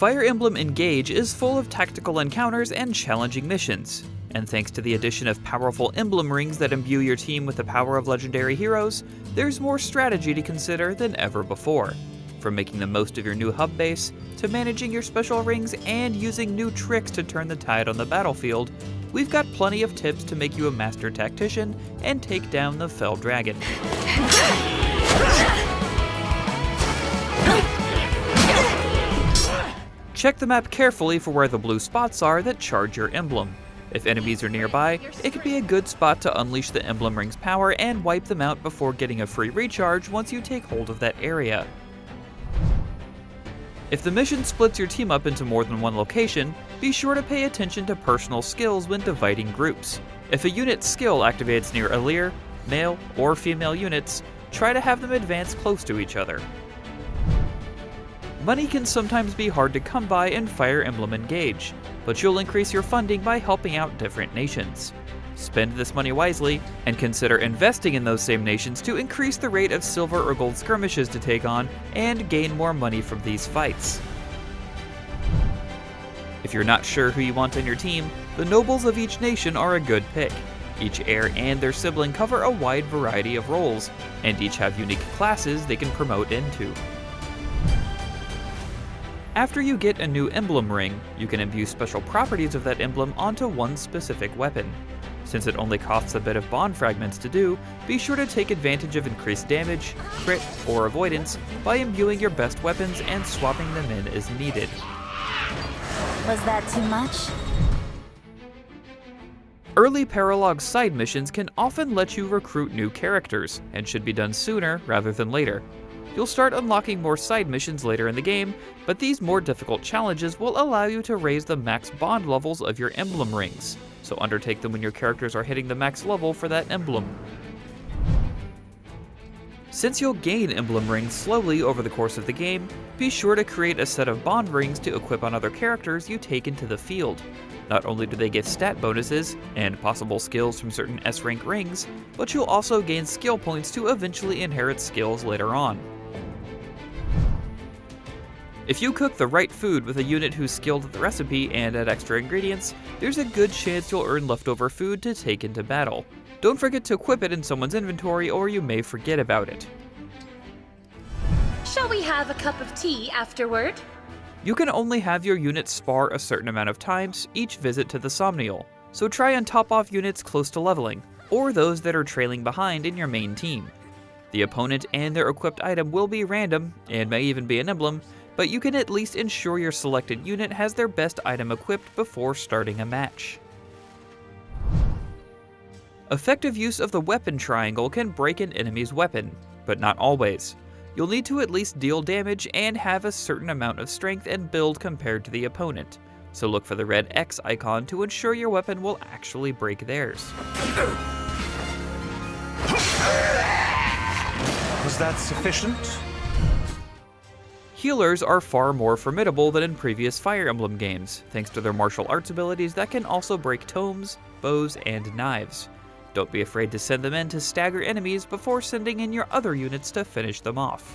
Fire Emblem Engage is full of tactical encounters and challenging missions, and thanks to the addition of powerful Emblem Rings that imbue your team with the power of legendary heroes, there's more strategy to consider than ever before. From making the most of your new hub base, to managing your special rings and using new tricks to turn the tide on the battlefield, we've got plenty of tips to make you a master tactician and take down the fell dragon. Check the map carefully for where the blue spots are that charge your emblem. If enemies are nearby, it could be a good spot to unleash the Emblem Rings' power and wipe them out before getting a free recharge once you take hold of that area. If the mission splits your team up into more than one location, be sure to pay attention to personal skills when dividing groups. If a unit's skill activates near a leer, male, or female units, try to have them advance close to each other. Money can sometimes be hard to come by in Fire Emblem Engage, but you'll increase your funding by helping out different nations. Spend this money wisely, and consider investing in those same nations to increase the rate of silver or gold skirmishes to take on and gain more money from these fights. If you're not sure who you want on your team, the nobles of each nation are a good pick. Each heir and their sibling cover a wide variety of roles, and each have unique classes they can promote into. After you get a new emblem ring, you can imbue special properties of that emblem onto one specific weapon. Since it only costs a bit of bond fragments to do, be sure to take advantage of increased damage, crit, or avoidance by imbuing your best weapons and swapping them in as needed. Was that too much? Early paralog side missions can often let you recruit new characters, and should be done sooner rather than later. You'll start unlocking more side missions later in the game, but these more difficult challenges will allow you to raise the max bond levels of your emblem rings, so undertake them when your characters are hitting the max level for that emblem. Since you'll gain emblem rings slowly over the course of the game, be sure to create a set of bond rings to equip on other characters you take into the field. Not only do they get stat bonuses and possible skills from certain S-rank rings, but you'll also gain skill points to eventually inherit skills later on. If you cook the right food with a unit who's skilled at the recipe and add extra ingredients, there's a good chance you'll earn leftover food to take into battle. Don't forget to equip it in someone's inventory or you may forget about it. Shall we have a cup of tea afterward? You can only have your unit spar a certain amount of times each visit to the Somnial, so try and top off units close to leveling, or those that are trailing behind in your main team. The opponent and their equipped item will be random, and may even be an emblem, but you can at least ensure your selected unit has their best item equipped before starting a match. Effective use of the weapon triangle can break an enemy's weapon, but not always. You'll need to at least deal damage and have a certain amount of strength and build compared to the opponent, so look for the red X icon to ensure your weapon will actually break theirs. Was that sufficient? Healers are far more formidable than in previous Fire Emblem games, thanks to their martial arts abilities that can also break tomes, bows, and knives. Don't be afraid to send them in to stagger enemies before sending in your other units to finish them off.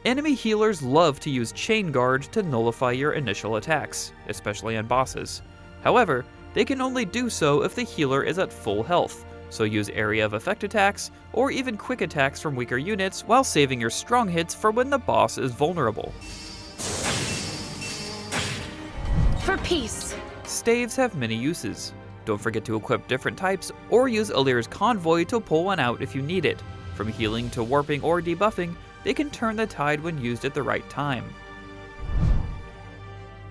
Enemy healers love to use Chain Guard to nullify your initial attacks, especially on bosses. However, they can only do so if the healer is at full health, so use area of effect attacks or even quick attacks from weaker units while saving your strong hits for when the boss is vulnerable. For peace. Staves have many uses. Don't forget to equip different types or use Alir's Convoy to pull one out if you need it. From healing to warping or debuffing, they can turn the tide when used at the right time.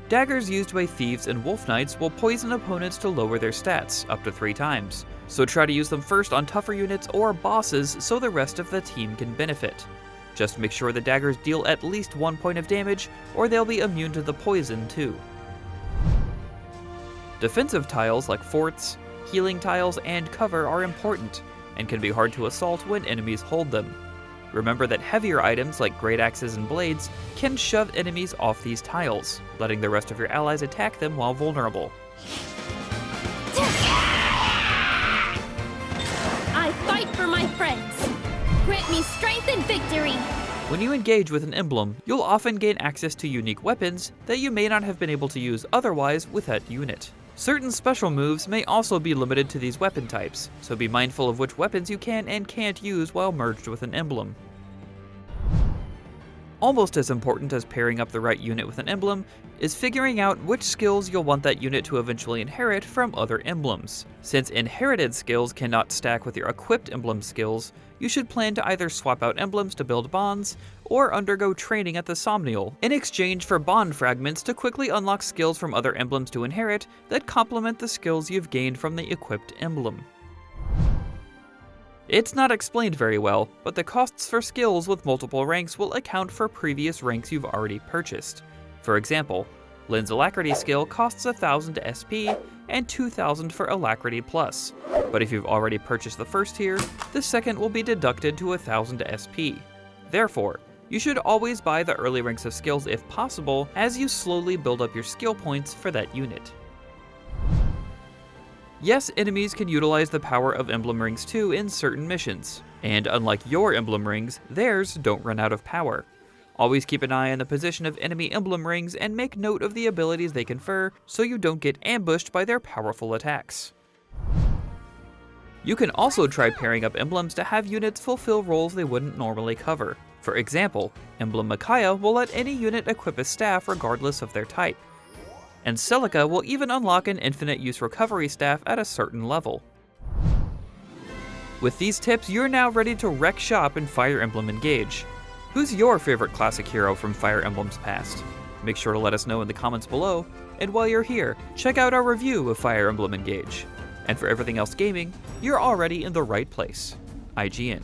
Daggers used by thieves and wolf knights will poison opponents to lower their stats up to 3 times, so try to use them first on tougher units or bosses so the rest of the team can benefit. Just make sure the daggers deal at least 1 point of damage or they'll be immune to the poison too. Defensive tiles like forts, healing tiles, and cover are important, and can be hard to assault when enemies hold them. Remember that heavier items like great axes and blades can shove enemies off these tiles, letting the rest of your allies attack them while vulnerable. I fight for my friends. Grit Grant me strength and victory! When you engage with an emblem, you'll often gain access to unique weapons that you may not have been able to use otherwise with that unit. Certain special moves may also be limited to these weapon types, so be mindful of which weapons you can and can't use while merged with an emblem. Almost as important as pairing up the right unit with an emblem is figuring out which skills you'll want that unit to eventually inherit from other emblems. Since inherited skills cannot stack with your equipped emblem skills, you should plan to either swap out emblems to build bonds, or undergo training at the Somnial, in exchange for bond fragments to quickly unlock skills from other emblems to inherit that complement the skills you've gained from the equipped emblem. It's not explained very well, but the costs for skills with multiple ranks will account for previous ranks you've already purchased. For example, Lynn's Alacrity skill costs 1,000 SP and 2,000 for Alacrity Plus, but if you've already purchased the first tier, the second will be deducted to 1,000 SP. Therefore, you should always buy the early ranks of skills if possible, as you slowly build up your skill points for that unit. Yes, enemies can utilize the power of Emblem Rings too in certain missions, and unlike your Emblem Rings, theirs don't run out of power. Always keep an eye on the position of enemy Emblem Rings and make note of the abilities they confer so you don't get ambushed by their powerful attacks. You can also try pairing up emblems to have units fulfill roles they wouldn't normally cover. For example, Emblem Micaiah will let any unit equip a staff regardless of their type, and Celica will even unlock an infinite use recovery staff at a certain level. With these tips, you're now ready to wreck shop in Fire Emblem Engage. Who's your favorite classic hero from Fire Emblem's past? Make sure to let us know in the comments below, and while you're here, check out our review of Fire Emblem Engage. And for everything else gaming, you're already in the right place. IGN.